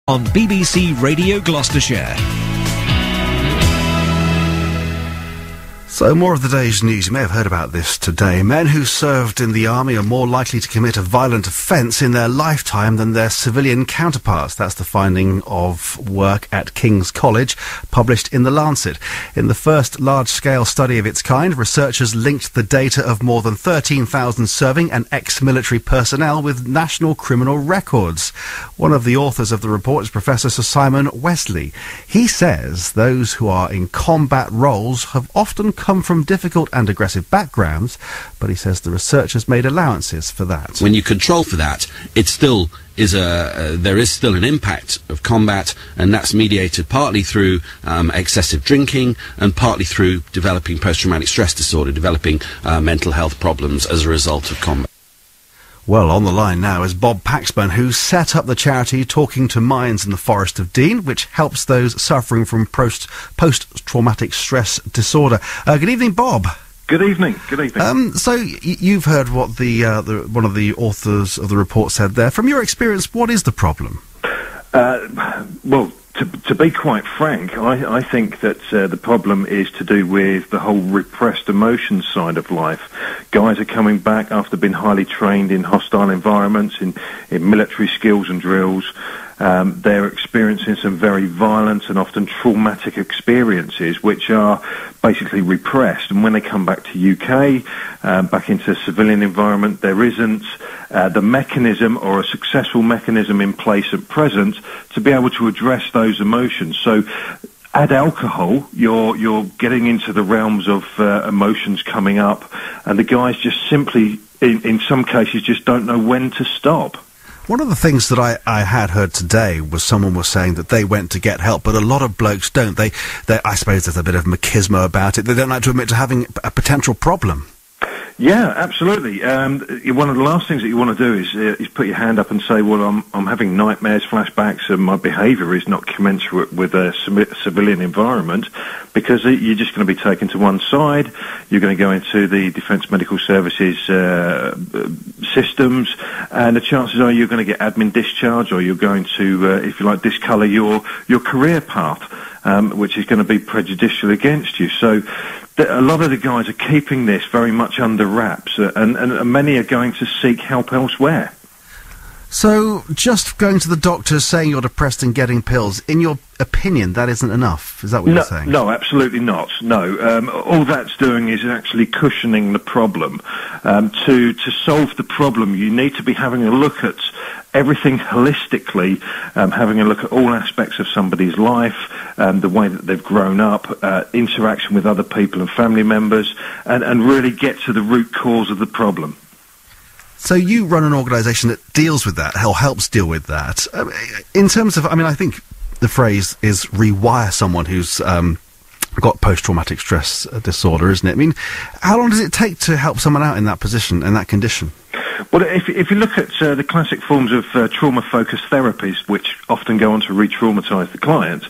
on BBC Radio Gloucestershire. So more of the day's news. You may have heard about this today. Men who served in the army are more likely to commit a violent offence in their lifetime than their civilian counterparts. That's the finding of work at King's College, published in The Lancet. In the first large-scale study of its kind, researchers linked the data of more than 13,000 serving and ex-military personnel with national criminal records. One of the authors of the report is Professor Sir Simon Wesley. He says those who are in combat roles have often come from difficult and aggressive backgrounds, but he says the researchers made allowances for that. When you control for that, it still is there is still an impact of combat, and that's mediated partly through excessive drinking and partly through developing post-traumatic stress disorder, developing mental health problems as a result of combat. Well, on the line now is Bob Paxman, who set up the charity Talking2Minds in the Forest of Dean, which helps those suffering from post-traumatic stress disorder. Good evening, Bob. Good evening. Good evening. So you've heard what the one of the authors of the report said there. From your experience, what is the problem? Well, to be quite frank, I think that the problem is to do with the whole repressed emotions side of life. Guys are coming back after being highly trained in hostile environments, in military skills and drills. They're experiencing some very violent and often traumatic experiences which are basically repressed, and when they come back to UK, back into a civilian environment, there isn't the mechanism or a successful mechanism in place at present to be able to address those emotions. So add alcohol, you're getting into the realms of emotions coming up, and the guys just simply, in some cases, just don't know when to stop. One of the things that I had heard today was someone was saying that they went to get help, but a lot of blokes don't. They I suppose there's a bit of machismo about it. They don't like to admit to having a potential problem. Yeah, absolutely. One of the last things that you want to do is put your hand up and say, well, I'm having nightmares, flashbacks, and my behaviour is not commensurate with a civilian environment, because you're just going to be taken to one side. You're going to go into the Defence Medical Services systems, and the chances are you're going to get admin discharge, or you're going to, if you like, discolour your career path, which is going to be prejudicial against you. So a lot of the guys are keeping this very much under wraps, and many are going to seek help elsewhere. So just going to the doctor, saying you're depressed and getting pills, in your opinion, that isn't enough? Is that what you're saying? No, absolutely not. No. All that's doing is actually cushioning the problem. To solve the problem, you need to be having a look at everything holistically, having a look at all aspects of somebody's life, the way that they've grown up, interaction with other people and family members, and really get to the root cause of the problem. So you run an organisation that deals with that, or helps deal with that. In terms of, I think the phrase is rewire someone who's got post-traumatic stress disorder, isn't it? I mean, how long does it take to help someone out in that position, in that condition? Well, if you look at the classic forms of trauma-focused therapies, which often go on to re-traumatise the client,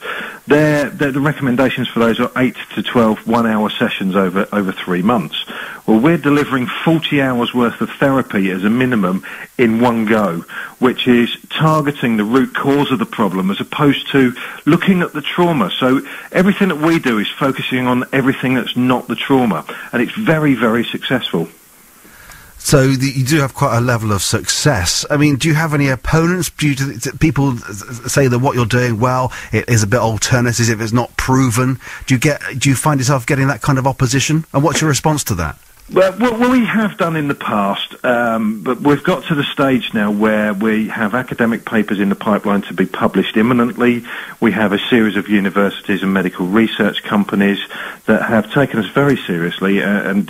the recommendations for those are 8 to 12 one-hour sessions over 3 months. Well, we're delivering 40 hours worth of therapy as a minimum in one go, which is targeting the root cause of the problem as opposed to looking at the trauma. So everything that we do is focusing on everything that's not the trauma, and it's very, very successful. So you do have quite a level of success. I mean, do you have any opponents? Do people say that what you're doing, well, it is a bit alternative if it's not proven? Do you find yourself getting that kind of opposition? And what's your response to that? Well, we have done in the past, but we've got to the stage now where we have academic papers in the pipeline to be published imminently. We have a series of universities and medical research companies that have taken us very seriously and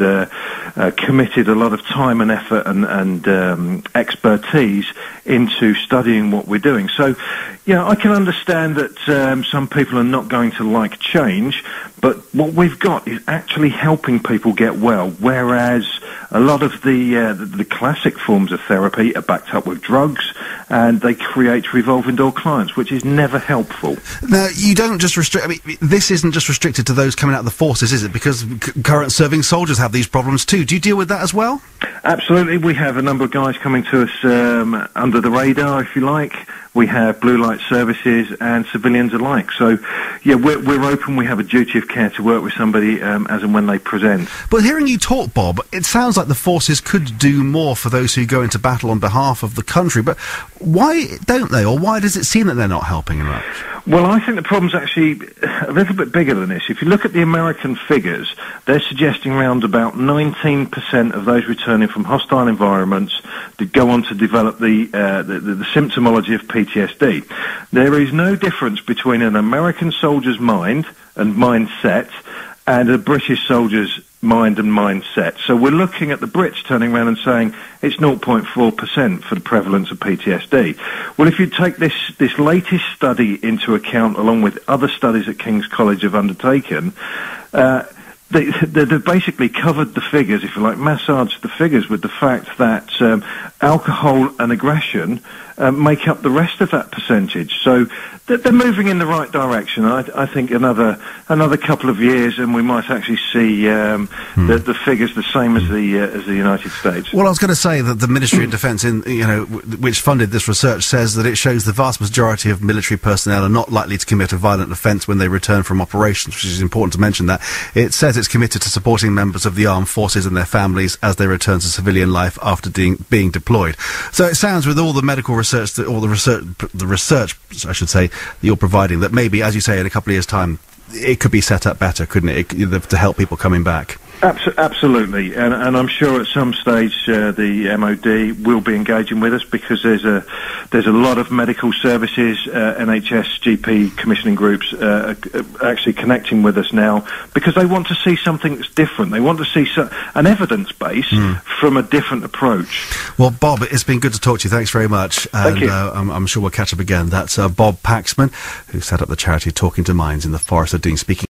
committed a lot of time and effort and expertise into studying what we're doing. So, yeah, I can understand that some people are not going to like change, but what we've got is actually helping people get well, whereas a lot of the classic forms of therapy are backed up with drugs, and they create revolving door clients, which is never helpful. Now, you don't just restrict... I mean, this isn't just restricted to those coming out of the forces, is it? Because current serving soldiers have these problems too. Do you deal with that as well? Absolutely. We have a number of guys coming to us under the radar, if you like. We have blue light services and civilians alike. So, yeah, we're open. We have a duty of care to work with somebody as and when they present. But hearing you talk, Bob, it sounds like the forces could do more for those who go into battle on behalf of the country. But why don't they? Or why does it seem that they're not helping much? Well, I think the problem's actually a little bit bigger than this. If you look at the American figures, they're suggesting around about 19% of those returning from hostile environments that go on to develop the symptomology of PTSD. There is no difference between an American soldier's mind and mindset and a British soldier's mind and mindset. So we're looking at the Brits turning around and saying it's 0.4% for the prevalence of PTSD. Well, if you take this latest study into account, along with other studies that King's College have undertaken, they've basically covered the figures, if you like, massaged the figures with the fact that alcohol and aggression make up the rest of that percentage. So they're moving in the right direction. I think another couple of years, and we might actually see the figures the same as the United States. Well, I was going to say that the Ministry of Defence, which funded this research, says that it shows the vast majority of military personnel are not likely to commit a violent offence when they return from operations, which is important to mention that. It says it's committed to supporting members of the armed forces and their families as they return to civilian life after being deployed. So it sounds, with all the medical research, the research, I should say, that you're providing, that maybe, as you say, in a couple of years' time, it could be set up better, couldn't it, to help people coming back? Absolutely, and I'm sure at some stage the MOD will be engaging with us, because there's a lot of medical services, NHS, GP commissioning groups actually connecting with us now, because they want to see something that's different. They want to see an evidence base from a different approach. Well, Bob, it's been good to talk to you. Thanks very much. Thank you. I'm sure we'll catch up again. That's Bob Paxman, who set up the charity Talking2Minds in the Forest of Dean, speaking